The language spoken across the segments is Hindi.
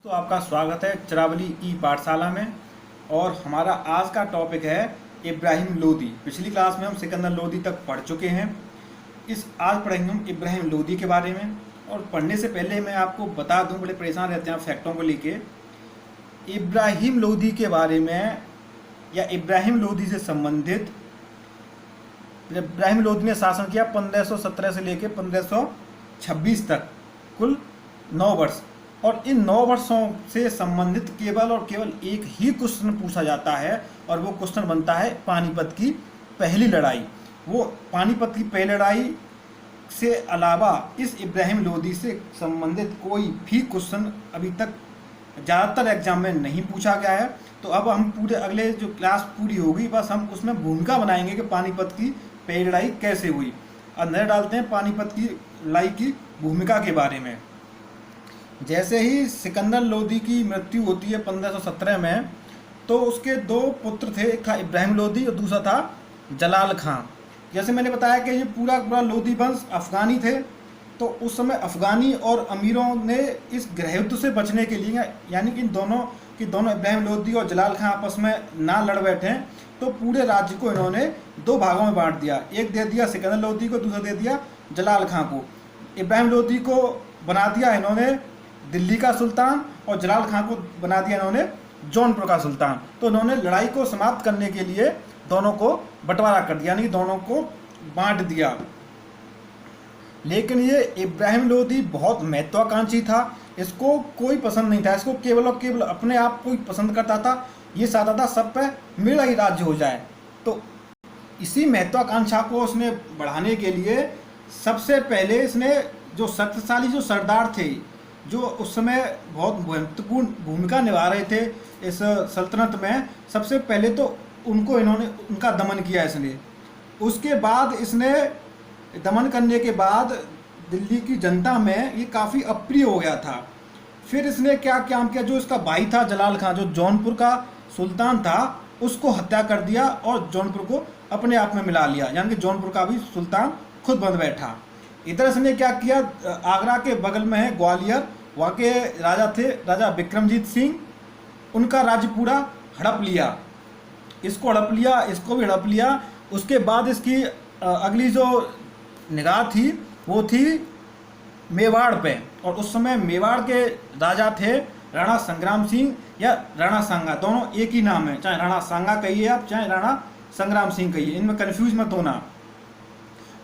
तो आपका स्वागत है चरावली ई पाठशाला में। और हमारा आज का टॉपिक है इब्राहिम लोदी। पिछली क्लास में हम सिकंदर लोदी तक पढ़ चुके हैं। आज पढ़ेंगे हम इब्राहिम लोदी के बारे में। और पढ़ने से पहले मैं आपको बता दूं, बड़े परेशान रहते हैं फैक्टों को लेके। इब्राहिम लोदी के बारे में या इब्राहिम लोदी से संबंधित, इब्राहिम लोदी ने शासन किया 1517 से लेकर 1526 तक, कुल 9 वर्ष। और इन 9 वर्षों से संबंधित केवल और केवल एक ही क्वेश्चन पूछा जाता है, और वो क्वेश्चन बनता है पानीपत की पहली लड़ाई। वो पानीपत की पहली लड़ाई से अलावा इस इब्राहिम लोदी से संबंधित कोई भी क्वेश्चन अभी तक ज़्यादातर एग्जाम में नहीं पूछा गया है। तो अब हम पूरे अगले जो क्लास पूरी होगी, बस हम उसमें भूमिका बनाएंगे कि पानीपत की पहली लड़ाई कैसे हुई। अब नजर डालते हैं पानीपत की लड़ाई की भूमिका के बारे में। जैसे ही सिकंदर लोदी की मृत्यु होती है 1517 में, तो उसके 2 पुत्र थे। एक था इब्राहिम लोदी और दूसरा था जलाल खां। जैसे मैंने बताया कि ये पूरा लोदी वंश अफ़गानी थे। तो उस समय अफ़गानी और अमीरों ने इस गृह युद्ध से बचने के लिए, यानी कि दोनों इब्राहिम लोदी और जलाल खां आपस में ना लड़ बैठे, तो पूरे राज्य को इन्होंने 2 भागों में बांट दिया। एक दे दिया सिकंदर लोदी को, दूसरा दे दिया जलाल खां को। इब्राहिम लोदी को बना दिया इन्होंने दिल्ली का सुल्तान, और जलाल खां को बना दिया इन्होंने जौनपुर का सुल्तान। तो इन्होंने लड़ाई को समाप्त करने के लिए दोनों को बंटवारा कर दिया, यानी दोनों को बांट दिया। लेकिन ये इब्राहिम लोदी बहुत महत्वाकांक्षी था। इसको कोई पसंद नहीं था, इसको केवल और केवल अपने आप को ही पसंद करता था। ये चाहता था सब पे मेरा ही राज्य हो जाए। तो इसी महत्वाकांक्षा को उसने बढ़ाने के लिए सबसे पहले इसने जो शक्तिशाली जो सरदार थे, जो उस समय बहुत महत्वपूर्ण भूमिका निभा रहे थे इस सल्तनत में, सबसे पहले तो उनका दमन किया इसने। उसके बाद इसने दमन करने के बाद दिल्ली की जनता में ये काफ़ी अप्रिय हो गया था। फिर इसने क्या काम किया, जो इसका भाई था जलाल खां, जो जौनपुर का सुल्तान था, उसको हत्या कर दिया और जौनपुर को अपने आप में मिला लिया, यानी कि जौनपुर का भी सुल्तान खुद बन बैठा। इधर इसने क्या किया, आगरा के बगल में है ग्वालियर, वहाँ के राजा थे राजा विक्रमजीत सिंह, उनका राज्य पूरा हड़प लिया। इसको हड़प लिया, इसको भी हड़प लिया। उसके बाद इसकी अगली जो निगाह थी वो थी मेवाड़ पे। और उस समय मेवाड़ के राजा थे राणा संग्राम सिंह या राणा सांगा, दोनों एक ही नाम है। चाहे राणा सांगा कहिए आप, चाहे राणा संग्राम सिंह कहिए, इनमें कन्फ्यूज मत होना।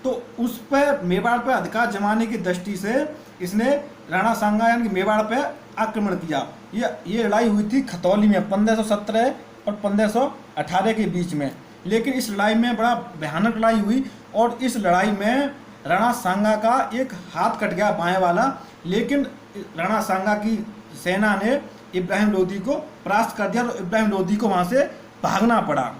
तो उस पर मेवाड़ पर अधिकार जमाने की दृष्टि से इसने राणा सांगा यानी कि मेवाड़ पर आक्रमण किया। ये लड़ाई हुई थी खतौली में 1517 और 1518 के बीच में। लेकिन इस लड़ाई में बड़ा भयानक लड़ाई हुई, और इस लड़ाई में राणा सांगा का एक हाथ कट गया, बाएं वाला। लेकिन राणा सांगा की सेना ने इब्राहिम लोदी को परास्त कर दिया, तो इब्राहिम लोदी को वहाँ से भागना पड़ा।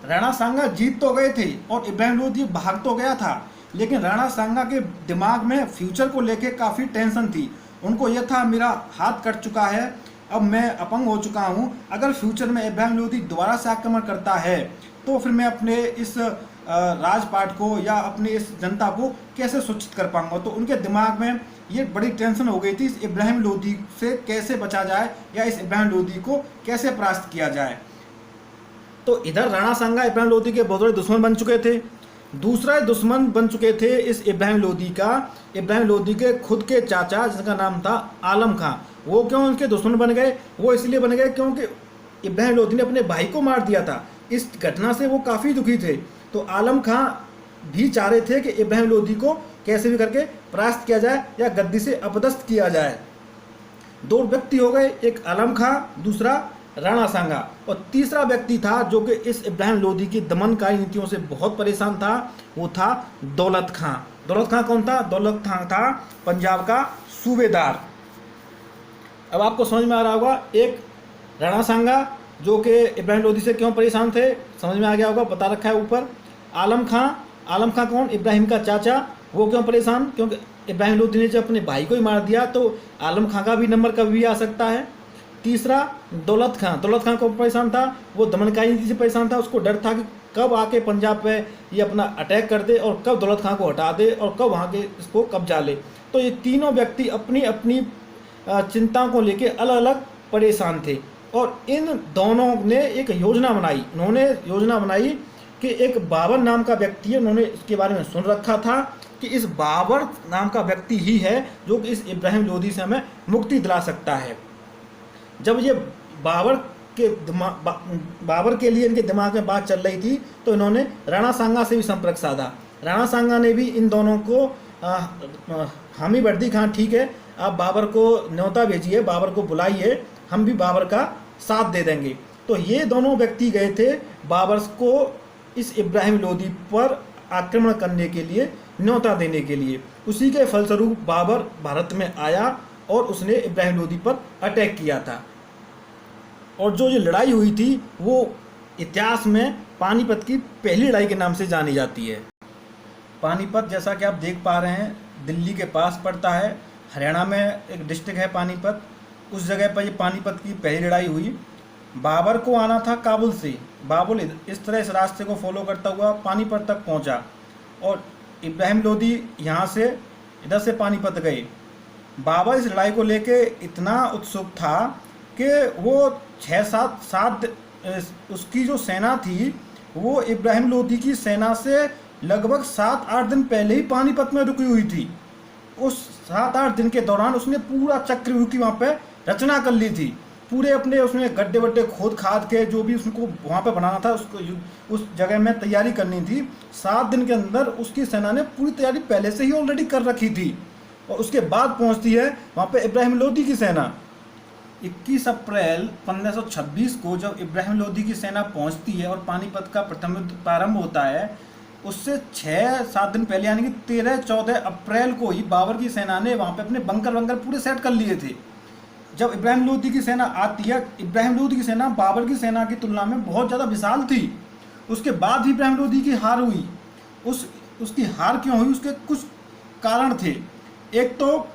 राणा सांगा जीत तो गए थे और इब्राहिम लोदी भाग तो गया था, लेकिन राणा सांगा के दिमाग में फ्यूचर को लेके काफ़ी टेंशन थी। उनको यह था, मेरा हाथ कट चुका है, अब मैं अपंग हो चुका हूँ, अगर फ्यूचर में इब्राहिम लोदी दोबारा से आक्रमण करता है तो फिर मैं अपने इस राजपाट को या अपने इस जनता को कैसे सुरक्षित कर पाऊंगा। तो उनके दिमाग में ये बड़ी टेंशन हो गई थी, इस इब्राहिम लोदी से कैसे बचा जाए या इस इब्राहिम लोदी को कैसे परास्त किया जाए। तो इधर राणा सांगा इब्राहिम लोदी के बहुत बड़े दुश्मन बन चुके थे। दूसरा दुश्मन बन चुके थे इस इब्राहिम लोदी के खुद के चाचा, जिसका नाम था आलम खां। वो क्यों उनके दुश्मन बन गए? वो इसलिए बन गए क्योंकि इब्राहिम लोदी ने अपने भाई को मार दिया था। इस घटना से वो काफ़ी दुखी थे। तो आलम खां भी चाह रहे थे कि इब्राहिम लोदी को कैसे भी करके परास्त किया जाए या गद्दी से अपदस्थ किया जाए। 2 व्यक्ति हो गए, एक आलम खां, दूसरा राणा सांगा। और तीसरा व्यक्ति था जो कि इस इब्राहिम लोदी की दमनकारी नीतियों से बहुत परेशान था, वो था दौलत खां। दौलत खां कौन था? दौलत खां था पंजाब का सूबेदार। अब आपको समझ में आ रहा होगा, एक राणा सांगा जो कि इब्राहिम लोदी से क्यों परेशान थे, समझ में आ गया होगा, बता रखा है ऊपर। आलम खां कौन? इब्राहिम का चाचा। वो क्यों परेशान? क्योंकि इब्राहिम लोदी ने जब अपने भाई को ही मार दिया, तो आलम खां का भी नंबर कभी भी आ सकता है। तीसरा दौलत खां को परेशान था, वो दमनकारी नीति से परेशान था। उसको डर था कि कब आके पंजाब पे ये अपना अटैक कर दे और कब दौलत खां को हटा दे और कब वहाँ के इसको कब्जा ले। तो ये तीनों व्यक्ति अपनी अपनी चिंताओं को लेके अलग अलग परेशान थे। और इन दोनों ने एक योजना बनाई, उन्होंने योजना बनाई कि एक बाबर नाम का व्यक्ति है, उन्होंने इसके बारे में सुन रखा था कि इस बाबर नाम का व्यक्ति ही है जो कि इस इब्राहिम लोदी से हमें मुक्ति दिला सकता है। जब ये बाबर के लिए इनके दिमाग में बात चल रही थी तो इन्होंने राणा सांगा से भी संपर्क साधा। राणा सांगा ने भी इन दोनों को हामी भर दी, हाँ ठीक है, आप बाबर को न्योता भेजिए, बाबर को बुलाइए, हम भी बाबर का साथ दे देंगे। तो ये दोनों व्यक्ति गए थे बाबर को इस इब्राहिम लोदी पर आक्रमण करने के लिए, न्योता देने के लिए। उसी के फलस्वरूप बाबर भारत में आया और उसने इब्राहिम लोदी पर अटैक किया था। और जो ये लड़ाई हुई थी वो इतिहास में पानीपत की पहली लड़ाई के नाम से जानी जाती है। पानीपत जैसा कि आप देख पा रहे हैं दिल्ली के पास पड़ता है, हरियाणा में एक डिस्ट्रिक्ट है पानीपत। उस जगह पर ये पानीपत की पहली लड़ाई हुई। बाबर को आना था काबुल से, बाबर इस तरह इस रास्ते को फॉलो करता हुआ पानीपत तक पहुंचा और इब्राहिम लोदी यहाँ से इधर से पानीपत गए। बाबर इस लड़ाई को लेके इतना उत्सुक था कि वो 6-7 उसकी जो सेना थी वो इब्राहिम लोदी की सेना से लगभग 7-8 दिन पहले ही पानीपत में रुकी हुई थी। उस 7-8 दिन के दौरान उसने पूरा चक्रव्यूह की वहाँ पे रचना कर ली थी। पूरे अपने उसमें गड्ढे वड्ढे खोद खाद के जो भी उसको वहाँ पे बनाना था उसको उस जगह में तैयारी करनी थी। 7 दिन के अंदर उसकी सेना ने पूरी तैयारी पहले से ही ऑलरेडी कर रखी थी। और उसके बाद पहुँचती है वहाँ पे इब्राहिम लोदी की सेना। 21 अप्रैल 1526 को जब इब्राहिम लोदी की सेना पहुँचती है और पानीपत का प्रथम युद्ध प्रारंभ होता है, उससे 6-7 दिन पहले यानी कि 13-14 अप्रैल को ही बाबर की सेना ने वहाँ पे अपने बंकर पूरे सेट कर लिए थे। जब इब्राहिम लोदी की सेना आती है, इब्राहिम लोदी की सेना बाबर की सेना की तुलना में बहुत ज़्यादा विशाल थी। उसके बाद भी इब्राहिम लोदी की हार हुई। उसकी हार क्यों हुई, उसके कुछ कारण थे। एक तो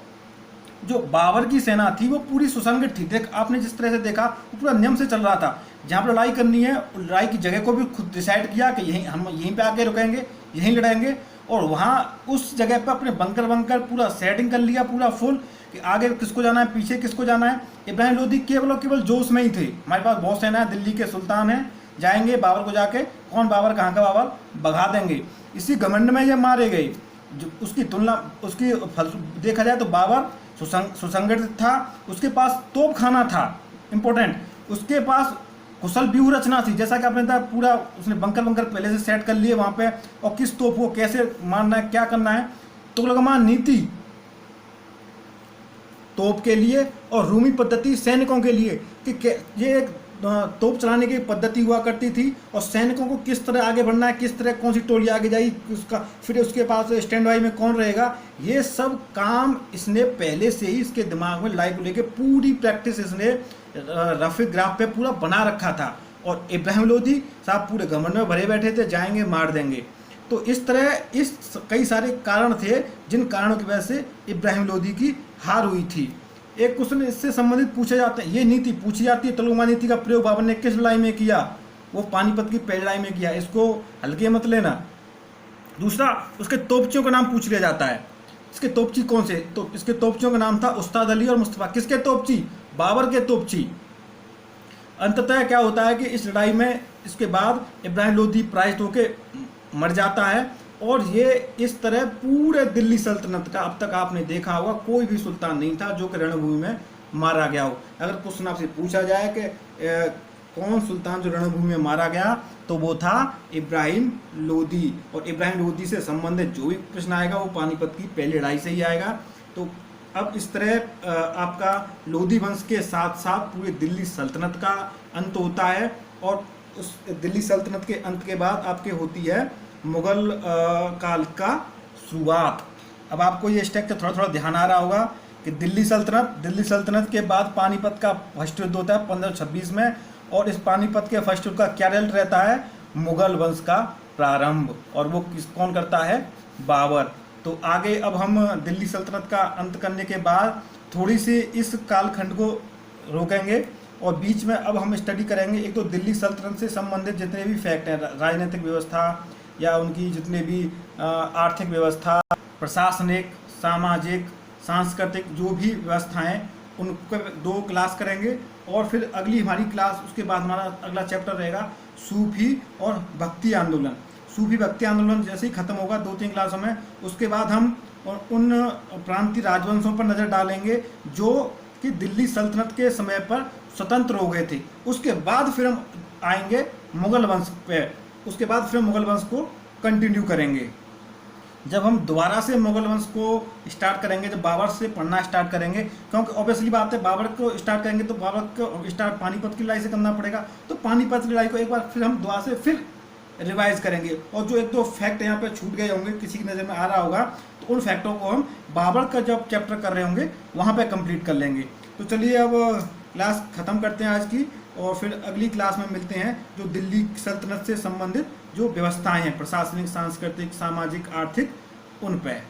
जो बाबर की सेना थी वो पूरी सुसंगठित थी। देख आपने जिस तरह से देखा वो पूरा नियम से चल रहा था। जहाँ पर लड़ाई करनी है लड़ाई की जगह को भी खुद डिसाइड किया कि हम यहीं पे आके रुकेंगे, यहीं लड़ाएंगे। और वहाँ उस जगह पर अपने बंकर पूरा सेटिंग कर लिया, पूरा फुल कि आगे किसको जाना है, पीछे किसको जाना है। इब्राहिम लोदी केवल और केवल जोश में ही थे, हमारे पास बहुत सेना है, दिल्ली के सुल्तान हैं, जाएंगे बाबर को जाके कौन बाबर कहाँ का बाबर भगा देंगे। इसी घमंड में ये मारे गए। जो उसकी तुलना देखा जाए तो बाबर सुसंगठित था, उसके पास तोप खाना था इम्पोर्टेंट, उसके पास कुशल व्यूह रचना थी। जैसा कि आपने बताया पूरा उसने बंकर पहले से सेट कर लिए वहाँ पे, और किस तोप को कैसे मारना है, क्या करना है। तुगलकमान नीति तोप के लिए और रूमी पद्धति सैनिकों के लिए कि ये एक तोप चलाने की पद्धति हुआ करती थी और सैनिकों को किस तरह आगे बढ़ना है, किस तरह कौन सी टोली आगे जाएगी, उसका फिर उसके पास स्टैंड बाई में कौन रहेगा। ये सब काम इसने पहले से ही इसके दिमाग में लड़ाई को लेके पूरी प्रैक्टिस इसने रफ ग्राफ पे पूरा बना रखा था। और इब्राहिम लोदी साहब पूरे घमंड में भरे बैठे थे, जाएंगे मार देंगे। तो इस तरह कई सारे कारण थे जिन कारणों की वजह से इब्राहिम लोदी की हार हुई थी। एक क्वेश्चन इससे संबंधित पूछे जाते हैं, ये नीति पूछी जाती है तुगलकमान नीति का प्रयोग बाबर ने किस लड़ाई में किया, वो पानीपत की पहली लड़ाई में किया, इसको हल्के मत लेना। दूसरा उसके तोपचियों का नाम पूछ लिया जाता है, इसके तोपची कौन से, तो इसके तोपचियों का नाम था उस्ताद अली और मुस्तफा। किसके तोपची, बाबर के तोपची। अंततः क्या होता है कि इस लड़ाई में इसके बाद इब्राहिम लोदी पराजित होके मर जाता है। और ये इस तरह पूरे दिल्ली सल्तनत का अब तक आपने देखा होगा कोई भी सुल्तान नहीं था जो कि रणभूमि में मारा गया हो। अगर क्वेश्चन आपसे पूछा जाए कि कौन सुल्तान जो रणभूमि में मारा गया, तो वो था इब्राहिम लोदी। और इब्राहिम लोदी से संबंधित जो भी प्रश्न आएगा वो पानीपत की पहली लड़ाई से ही आएगा। तो अब इस तरह आपका लोदी वंश के साथ साथ पूरी दिल्ली सल्तनत का अंत होता है। और उस दिल्ली सल्तनत के अंत के बाद आपके होती है मुगल काल का शुरुआत। अब आपको ये स्टेप का थोड़ा ध्यान आ रहा होगा कि दिल्ली सल्तनत के बाद पानीपत का फर्स्ट युद्ध होता है 1526 में। और इस पानीपत के फर्स्ट युद्ध का क्या रिजल्ट रहता है, मुगल वंश का प्रारंभ। और वो कौन करता है, बाबर। तो आगे अब हम दिल्ली सल्तनत का अंत करने के बाद थोड़ी सी इस कालखंड को रोकेंगे और बीच में अब हम स्टडी करेंगे एक तो दिल्ली सल्तनत से संबंधित जितने भी फैक्ट हैं, राजनीतिक व्यवस्था या उनकी जितने भी आर्थिक व्यवस्था, प्रशासनिक, सामाजिक, सांस्कृतिक जो भी व्यवस्थाएं उन पर 2 क्लास करेंगे, और फिर अगली हमारी क्लास उसके बाद हमारा अगला चैप्टर रहेगा सूफी और भक्ति आंदोलन। सूफी भक्ति आंदोलन जैसे ही खत्म होगा 2-3 क्लासों में, उसके बाद हम उन प्रांतीय राजवंशों पर नज़र डालेंगे जो कि दिल्ली सल्तनत के समय पर स्वतंत्र हो गए थे। उसके बाद फिर हम आएंगे मुगल वंश पे, उसके बाद फिर मुगल वंश को कंटिन्यू करेंगे। जब हम दोबारा से मुगल वंश को स्टार्ट करेंगे, जब बाबर से पढ़ना स्टार्ट करेंगे, क्योंकि ऑब्वियसली बात है बाबर को स्टार्ट करेंगे तो बाबर को स्टार्ट पानीपत की लड़ाई से करना पड़ेगा, तो पानीपत की लड़ाई को एक बार फिर हम दोबारा से फिर रिवाइज करेंगे। और जो 1-2 फैक्ट यहाँ पे छूट गए होंगे, किसी की नज़र में आ रहा होगा, तो उन फैक्टों को हम बाबर का जब चैप्टर कर रहे होंगे वहाँ पे कंप्लीट कर लेंगे। तो चलिए अब क्लास ख़त्म करते हैं आज की, और फिर अगली क्लास में मिलते हैं जो दिल्ली सल्तनत से संबंधित जो व्यवस्थाएं हैं, प्रशासनिक, सांस्कृतिक, सामाजिक, आर्थिक, उन पे।